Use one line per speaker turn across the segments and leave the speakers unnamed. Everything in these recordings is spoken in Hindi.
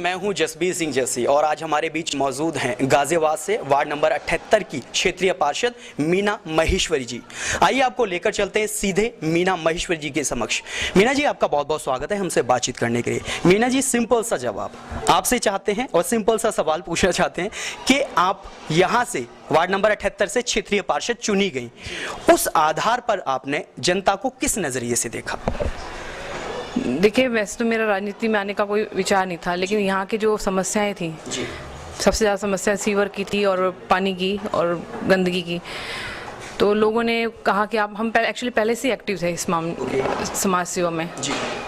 मैं हूं जसबीर सिंह जस्सी और आज हमारे बीच मौजूद हैं गाजियाबाद से वार्ड नंबर 78 की क्षेत्रीय पार्षद मीना महेश्वरी जी। आइए आपको लेकर चलते हैं सीधे मीना महेश्वरी जी के समक्ष। मीना जी, आपका बहुत बहुत स्वागत है हमसे बातचीत करने के लिए। मीना जी, सिंपल सा जवाब आपसे चाहते हैं और सिंपल सा सवाल पूछना चाहते हैं कि आप यहाँ से वार्ड नंबर 78 से क्षेत्रीय पार्षद चुनी गई, उस आधार पर आपने जनता को किस नजरिए से देखा?
देखिए, वैसे तो मेरा राजनीति में आने का कोई विचार नहीं था, लेकिन यहाँ की जो समस्याएं थी, सबसे ज़्यादा समस्या सीवर की थी और पानी की और गंदगी की। तो लोगों ने कहा कि आप हम एक्चुअली पहले से एक्टिव थे इस मामले समाज सेवा में,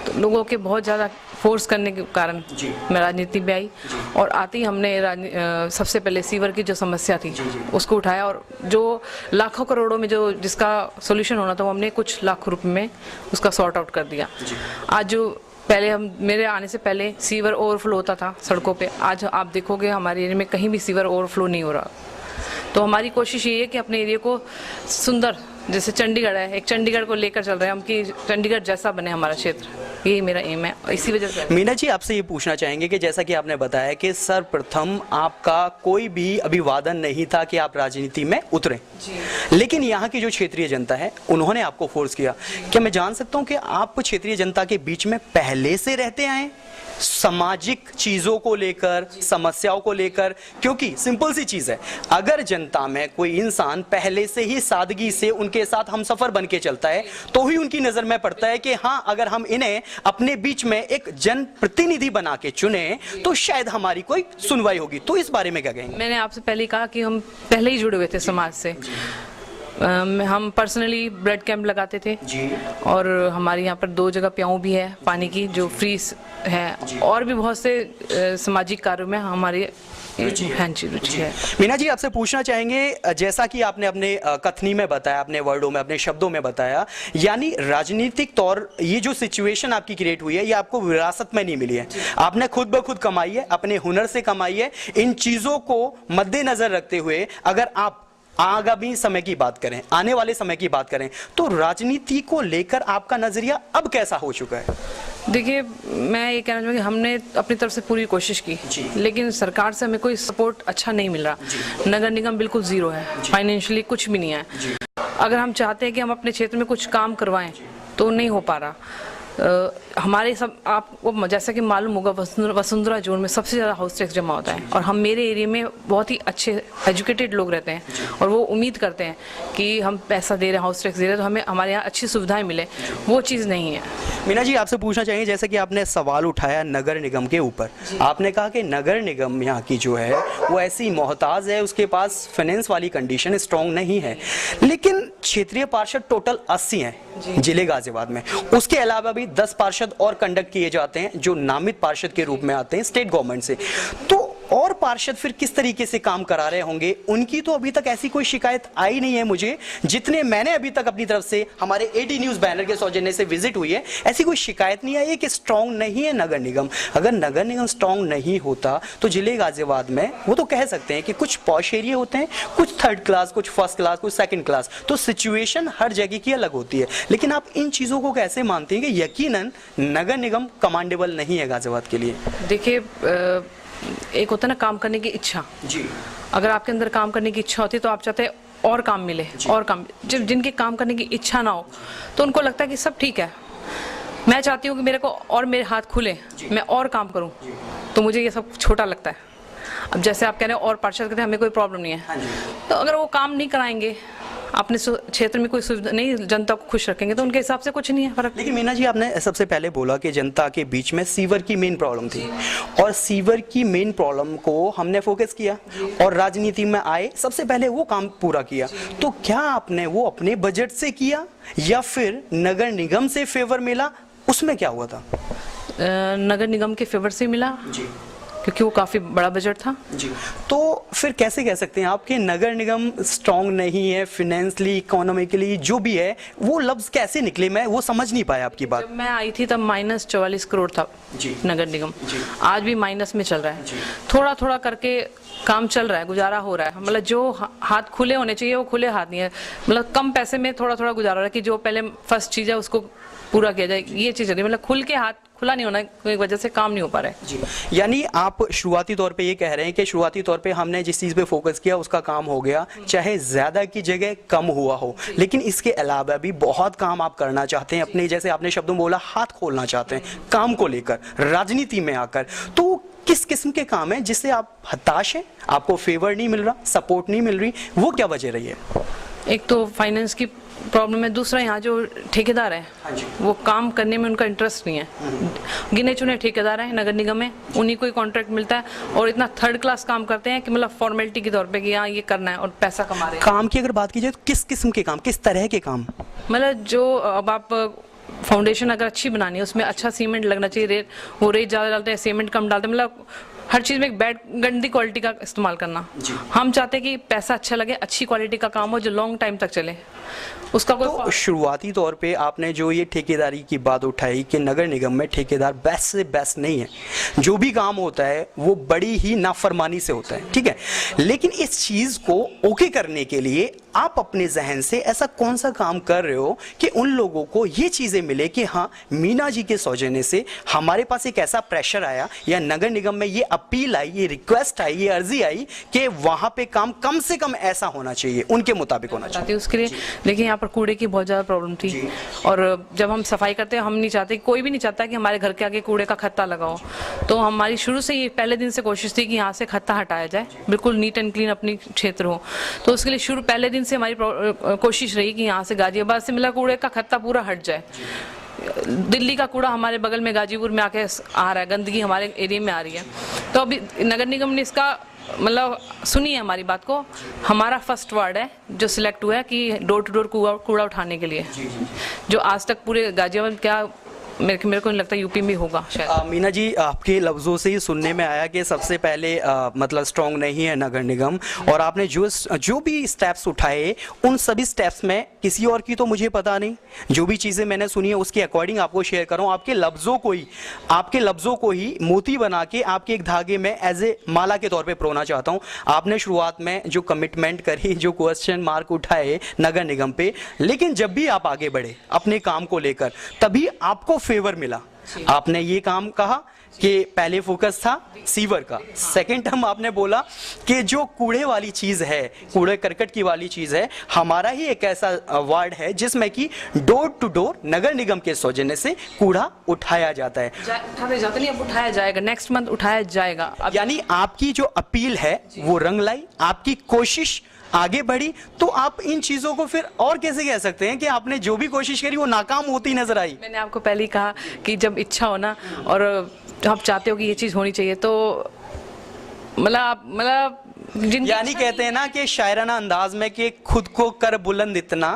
तो लोगों के बहुत ज़्यादा फोर्स करने के कारण मैं राजनीति में आई और आते ही हमने सबसे पहले सीवर की जो समस्या थी उसको उठाया और जो लाखों करोड़ों में जो जिसका सोल्यूशन होना था वो हमने कुछ लाख रुपए में उसका सॉर्ट आउट कर दिया। आज जो पहले मेरे आने से पहले सीवर ओवरफ्लो होता था सड़कों पे, आज आप देखोगे हमारे एरिया में कहीं भी सीवर ओवरफ्लो नहीं हो रहा। तो हमारी कोशिश ये है कि अपने एरिया को सुंदर, जैसे चंडीगढ़ है, एक चंडीगढ़ को लेकर चल रहे हैं हम कि चंडीगढ़ जैसा बने हमारा क्षेत्र, यही मेरा एम है। इसी वजह से
मीना जी, आपसे ये पूछना चाहेंगे कि जैसा कि आपने बताया कि सर्वप्रथम आपका कोई भी अभिवादन नहीं था कि आप राजनीति में उतरें, लेकिन यहाँ की जो क्षेत्रीय जनता है उन्होंने आपको फोर्स किया। क्या मैं जान सकता हूँ कि आप क्षेत्रीय जनता के बीच में पहले से रहते आए सामाजिक चीजों को लेकर, समस्याओं को लेकर? क्योंकि सिंपल सी चीज है, अगर जनता में कोई इंसान पहले से ही सादगी से उनके साथ हम सफर बन के चलता है तो ही उनकी नजर में पड़ता है कि हाँ, अगर हम इन्हें अपने बीच में एक जन प्रतिनिधि बना के चुने तो शायद हमारी कोई सुनवाई होगी। तो इस बारे में क्या कहेंगे?
मैंने आपसे पहले कहा कि हम पहले ही जुड़े हुए थे समाज से। हम पर्सनली ब्लड कैंप लगाते थे और हमारे यहाँ पर 2 जगह प्याऊ भी है पानी की जो फ्री है, और भी बहुत से सामाजिक कार्यों में हमारे रुचि है।
मीना जी, आपसे पूछना चाहेंगे, जैसा कि आपने अपने कथनी में बताया, अपने वर्डों में, अपने शब्दों में बताया, यानी राजनीतिक तौर ये जो सिचुएशन आपकी क्रिएट हुई है ये आपको विरासत में नहीं मिली है, आपने खुद ब खुद कमाई है, अपने हुनर से कमाई है। इन चीजों को मद्देनजर रखते हुए अगर आप आगामी समय की बात करें, आने वाले समय की बात करें, तो राजनीति को लेकर आपका नजरिया अब कैसा हो चुका है?
देखिए, मैं ये कहना चाहूँगी हमने अपनी तरफ से पूरी कोशिश की, लेकिन सरकार से हमें कोई सपोर्ट अच्छा नहीं मिल रहा। नगर निगम बिल्कुल जीरो है, फाइनेंशियली कुछ भी नहीं है। अगर हम चाहते हैं कि हम अपने क्षेत्र में कुछ काम करवाएं तो नहीं हो पा रहा। हमारे सब आपको जैसा कि मालूम होगा, वसुंधरा जोन में सबसे ज़्यादा हाउस टैक्स जमा होता है और हम मेरे एरिया में बहुत ही अच्छे एजुकेटेड लोग रहते हैं और वो उम्मीद करते हैं कि हम पैसा दे रहे हैं, हाउस टैक्स दे रहे हैं, तो हमें हमारे यहाँ अच्छी सुविधाएं मिले। वो चीज़ नहीं है।
मीना जी, आपसे पूछना चाहिए, जैसे कि आपने सवाल उठाया नगर निगम के ऊपर, आपने कहा कि नगर निगम यहाँ की जो है वो ऐसी मोहताज है, उसके पास फाइनेंस वाली कंडीशन स्ट्रॉन्ग नहीं है, लेकिन क्षेत्रीय पार्षद टोटल 80 हैं जिले गाजियाबाद में। उसके अलावा भी 10 पार्षद और कंडक्ट किए जाते हैं जो नामित पार्षद के रूप में आते हैं स्टेट गवर्नमेंट से। तो और पार्षद फिर किस तरीके से काम करा रहे होंगे? उनकी तो अभी तक ऐसी कोई शिकायत आई नहीं है मुझे, जितने मैंने अभी तक अपनी तरफ से हमारे एडी न्यूज बैनर के सौजन्य से विजिट हुई है, ऐसी कोई शिकायत नहीं आई है कि स्ट्रांग नहीं है नगर निगम। अगर नगर निगम स्ट्रांग नहीं होता तो जिले गाजियाबाद में वो तो कह सकते हैं कि कुछ पॉश एरिया होते हैं, कुछ 3rd क्लास, कुछ 1st क्लास, कुछ 2nd क्लास, तो सिचुएशन हर जगह की अलग होती है। लेकिन आप इन चीजों को कैसे मानते हैं कि यकीनन नगर निगम कमांडेबल नहीं है गाजियाबाद के लिए?
देखिए, एक होता है ना काम करने की इच्छा जी। अगर आपके अंदर काम करने की इच्छा होती है तो आप चाहते हैं और काम मिले और काम। जब जिनके काम करने की इच्छा ना हो तो उनको लगता है कि सब ठीक है। मैं चाहती हूँ कि मेरे को और मेरे हाथ खुले, मैं और काम करूँ, तो मुझे ये सब छोटा लगता है। अब जैसे आप कह रहे हैं और पार्षद कहते हैं हमें कोई प्रॉब्लम नहीं है, तो अगर वो काम नहीं कराएंगे, अपने क्षेत्र में कोई सुविधा नहीं, जनता को खुश रखेंगे, तो उनके हिसाब से कुछ नहीं है फर्क।
लेकिन मीना जी, आपने सबसे पहले बोला कि जनता के बीच में सीवर की मेन प्रॉब्लम थी और सीवर की मेन प्रॉब्लम को हमने फोकस किया और राजनीति में आए, सबसे पहले वो काम पूरा किया। तो क्या आपने वो अपने बजट से किया या फिर नगर निगम से फेवर मिला? उसमें क्या हुआ था?
नगर निगम के फेवर से मिला जी, क्योंकि वो काफी बड़ा बजट था जी।
तो फिर कैसे कह सकते हैं आप कि नगर निगम स्ट्रांग नहीं है फाइनेंशियली, इकोनॉमिकली, जो भी है? वो लफ्ज कैसे निकले? मैं वो समझ नहीं पाया आपकी बात।
जब मैं आई थी तब -44 करोड़ था जी नगर निगम जी। आज भी माइनस में चल रहा है, थोड़ा थोड़ा करके काम चल रहा है, गुजारा हो रहा है। मतलब जो हाथ खुले होने चाहिए वो खुले हाथ नहीं है, मतलब कम पैसे में थोड़ा थोड़ा गुजारा हो रहा है कि जो पहले फर्स्ट चीज है उसको पूरा किया जाए, ये चीज़ है। मतलब खुल के हाथ खुला नहीं होना की वजह से काम नहीं हो पा रहा है।
जी, यानी आप शुरुआती तौर पे ये कह रहे हैं कि शुरुआती तौर पे हमने जिस चीज़ पे फोकस किया उसका काम हो गया, चाहे ज़्यादा की जगह कम हुआ हो, लेकिन इसके अलावा भी बहुत काम आप करना चाहते हैं अपने, जैसे आपने शब्दों में बोला, हाथ खोलना चाहते हैं काम को लेकर, राजनीति में आकर। तो किस किस्म के काम है जिससे आप हताश हैं, आपको फेवर नहीं मिल रहा, सपोर्ट नहीं मिल रही, वो क्या वजह रही है?
एक तो फाइनेंस की प्रॉब्लम है, दूसरा यहाँ जो ठेकेदार है वो काम करने में उनका इंटरेस्ट नहीं है। गिने चुने ठेकेदार हैं नगर निगम में, उन्हीं को ही कॉन्ट्रैक्ट मिलता है और इतना थर्ड क्लास काम करते हैं कि मतलब फॉर्मेलिटी के तौर पे कि हाँ ये करना है और पैसा कमा रहे हैं।
काम की अगर बात की जाए तो किस किस्म के काम, किस तरह के काम?
मतलब जो अब आप फाउंडेशन अगर अच्छी बनानी है उसमें अच्छा सीमेंट लगना चाहिए, रेत वो रेत ज़्यादा डालते हैं, सीमेंट कम डालते हैं, मतलब हर चीज़ में एक गंदी क्वालिटी का इस्तेमाल करना। हम चाहते हैं कि पैसा अच्छा लगे, अच्छी क्वालिटी का काम हो जो लॉन्ग टाइम तक चले, उसका कोई
तो शुरुआती तौर पे आपने जो ये ठेकेदारी की बात उठाई कि नगर निगम में ठेकेदार बेस्ट से बेस्ट नहीं है, जो भी काम होता है वो बड़ी ही नाफरमानी से होता है, ठीक है। लेकिन इस चीज़ को ओके करने के लिए आप अपने जहन से ऐसा कौन सा काम कर रहे हो कि उन लोगों को ये चीज़ें मिले कि हाँ, मीना जी के सौजन्य से हमारे पास एक ऐसा प्रेशर आया या नगर निगम में ये अपील आई, ये रिक्वेस्ट आई, ये अर्जी आई कि वहाँ पे काम कम से कम ऐसा होना चाहिए, उनके मुताबिक होना चाहिए।
उसके लिए देखिए यहाँ पर कूड़े की बहुत ज़्यादा प्रॉब्लम थी और जब हम सफाई करते हैं हम नहीं चाहते, कोई भी नहीं चाहता कि हमारे घर के आगे कूड़े का खत्ता लगाओ। तो हमारी शुरू से ये पहले दिन से कोशिश थी कि यहाँ से खत्ता हटाया जाए, बिल्कुल नीट एंड क्लीन अपनी क्षेत्र हो। तो उसके लिए शुरू पहले दिन से हमारी कोशिश रही कि यहाँ से गाजियाबाद से मिला कूड़े का खत्ता पूरा हट जाए। दिल्ली का कूड़ा हमारे बगल में गाजीपुर में आके आ रहा है, गंदगी हमारे एरिया में आ रही है। तो अभी नगर निगम ने इसका मतलब सुनी है हमारी बात को। हमारा फर्स्ट वार्ड है जो सिलेक्ट हुआ है कि डोर टू डोर कूड़ा उठाने के लिए, जो आज तक पूरे गाजियाबाद क्या मेरे को नहीं लगता यूपी में होगा शायद।
मीना जी, आपके लफ्ज़ों से ही सुनने में आया कि सबसे पहले मतलब स्ट्रॉन्ग नहीं है नगर निगम, और आपने जो भी स्टेप्स उठाए उन सभी स्टेप्स में किसी और की तो मुझे पता नहीं, जो भी चीज़ें मैंने सुनी है उसके अकॉर्डिंग आपको शेयर करूँ। आपके लफ्ज़ों को ही मोती बना के आपके एक धागे में एज ए माला के तौर पर परोना चाहता हूँ। आपने शुरुआत में जो कमिटमेंट करी, जो क्वेश्चन मार्क उठाए नगर निगम पे, लेकिन जब भी आप आगे बढ़े अपने काम को लेकर तभी आपको फेवर मिला। आपने ये काम कहा कि पहले फोकस था सीवर का, सेकंड टर्म आपने बोला कि जो कूड़े वाली चीज है, कूड़े करकट की वाली चीज है, हमारा ही एक ऐसा वार्ड है जिसमें कि डोर टू डोर नगर निगम के सौजन्य से कूड़ा उठाया जाता है।
अब उठाया जाएगा, नेक्स्ट मंथ उठाया जाएगा।
यानी आपकी जो अपील है वो रंग लाई, आपकी कोशिश आगे बढ़ी, तो आप इन चीजों को फिर और कैसे कह सकते हैं कि आपने जो भी कोशिश करी वो नाकाम होती नजर आई?
मैंने आपको पहले ही कहा कि जब इच्छा हो ना और आप चाहते हो कि ये चीज़ होनी चाहिए तो मतलब
यानी कहते हैं ना कि शायराना अंदाज में कि खुद को कर बुलंद इतना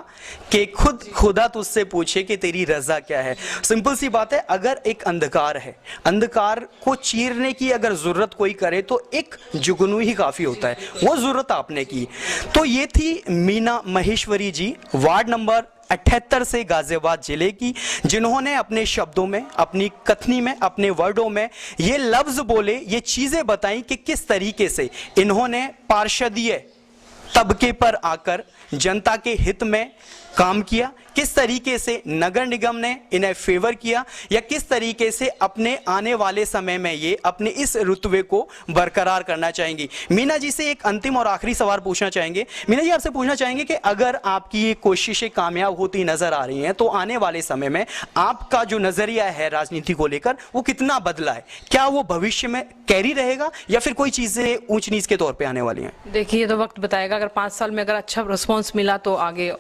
कि खुद खुदा तुझसे पूछे कि तेरी रजा क्या है। सिंपल सी बात है, अगर एक अंधकार है, अंधकार को चीरने की अगर जरूरत कोई करे तो एक जुगनू ही काफी होता है, वो जरूरत आपने की। तो ये थी मीना महेश्वरी जी, वार्ड नंबर 78 से गाजियाबाद जिले की, जिन्होंने अपने शब्दों में, अपनी कथनी में, अपने वर्डों में ये लफ्ज बोले, ये चीजें बताई कि किस तरीके से इन्होंने पार्षदीय तबके पर आकर जनता के हित में काम किया, किस तरीके से नगर निगम ने इन्हें फेवर किया, या किस तरीके से अपने आने वाले समय में ये अपने इस रुतबे को बरकरार करना चाहेंगी। मीना जी से एक अंतिम और आखिरी सवाल पूछना चाहेंगे। मीना जी, आपसे पूछना चाहेंगे कि अगर आपकी ये कोशिशें कामयाब होती नजर आ रही हैं तो आने वाले समय में आपका जो नजरिया है राजनीति को लेकर वो कितना बदला है? क्या वो भविष्य में कैरी रहेगा या फिर कोई चीजें ऊंच नीच के तौर पर आने वाली हैं?
देखिए, ये तो वक्त बताएगा। अगर 5 साल में अगर अच्छा रिस्पॉन्स मिला तो आगे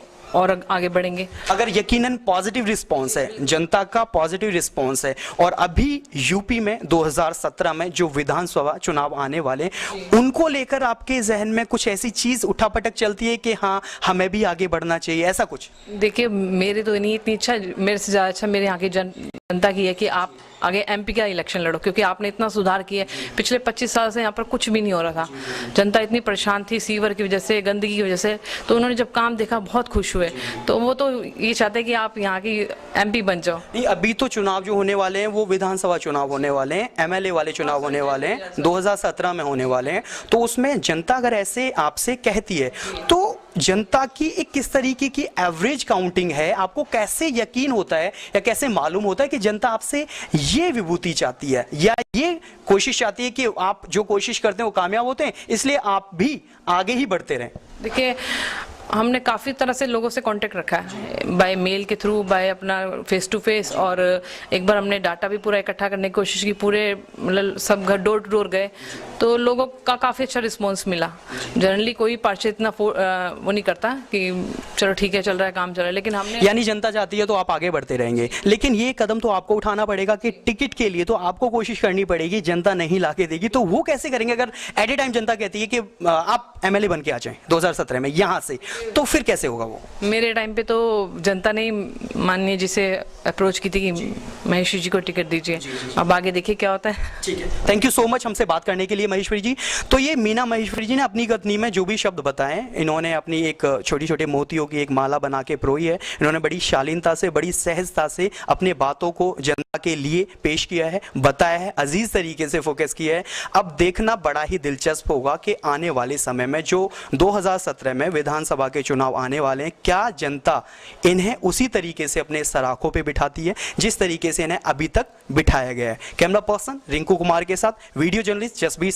बढ़ेंगे।
अगर यकीनन पॉजिटिव रिस्पांस है, जनता का पॉजिटिव रिस्पांस है, और अभी यूपी में 2017 में जो विधानसभा चुनाव आने वाले, उनको लेकर आपके जहन में कुछ ऐसी चीज उठापटक चलती है कि हाँ, हमें भी आगे बढ़ना चाहिए, ऐसा कुछ?
देखिए, मेरी तो नहीं इतनी इच्छा, मेरे से ज़्यादा अच्छा मेरे यहाँ की जनता की है कि आप आगे एमपी का इलेक्शन लड़ो, क्योंकि आपने इतना सुधार किया है। पिछले 25 साल से यहाँ पर कुछ भी नहीं हो रहा था, जनता इतनी परेशान थी सीवर की वजह से, गंदगी की वजह से। तो उन्होंने जब काम देखा बहुत खुश हुए, तो वो तो ये चाहते हैं कि आप यहाँ की एमपी बन जाओ।
नहीं, अभी तो चुनाव जो होने वाले हैं वो विधानसभा चुनाव होने वाले हैं, एमएलए वाले चुनाव होने वाले हैं, 2017 में होने वाले हैं। तो उसमें जनता अगर ऐसे आपसे कहती है तो जनता की एक किस तरीके की एवरेज काउंटिंग है, आपको कैसे यकीन होता है या कैसे मालूम होता है कि जनता आपसे ये विभूति चाहती है या ये कोशिश चाहती है कि आप जो कोशिश करते हैं वो कामयाब होते हैं, इसलिए आप भी आगे ही बढ़ते रहें?
देखिए, हमने काफ़ी तरह से लोगों से कांटेक्ट रखा है, बाय मेल के थ्रू, बाय अपना फेस टू फेस, और एक बार हमने डाटा भी पूरा इकट्ठा करने की कोशिश की, पूरे मतलब सब घर डोर टू डोर गए, तो लोगों का काफ़ी अच्छा रिस्पॉन्स मिला। जनरली कोई पार्षद इतना वो नहीं करता कि चलो ठीक है चल रहा है काम चल रहा है, लेकिन हमने,
यानी जनता चाहती है तो आप आगे बढ़ते रहेंगे, लेकिन ये कदम तो आपको उठाना पड़ेगा कि टिकट के लिए तो आपको कोशिश करनी पड़ेगी, जनता नहीं लाके देगी, तो वो कैसे करेंगे? अगर एट ए टाइम जनता कहती है कि आप एमएलए बन के आ जाएं 2017 में यहाँ से, तो फिर कैसे होगा वो?
मेरे टाइम पे तो जनता ने माननीय जी से अप्रोच की थी कि महेश्वरी जी को टिकट दीजिए, अब आगे देखिए क्या होता है।
ठीक है, थैंक यू सो मच हमसे बात करने के लिए महेश्वरी जी। तो ये मीना महेश्वरी जी ने अपनी कथनी में जो भी शब्द बताए, इन्होंने अपनी एक छोटी छोटी मोतियों की एक माला बना के परोई है। इन्होंने बड़ी शालीनता से, बड़ी सहजता से अपने बातों को जनता के लिए पेश किया है, बताया है, अजीज तरीके से फोकस किया है। अब देखना बड़ा ही दिलचस्प होगा कि आने वाले समय में जो 2017 में विधानसभा के चुनाव आने वाले हैं, क्या जनता इन्हें उसी तरीके से अपने सराखों पे बिठाती है जिस तरीके से इन्हें अभी तक बिठाया गया है। कैमरा पर्सन रिंकू कुमार के साथ वीडियो जर्नलिस्ट जसबीर सिंह।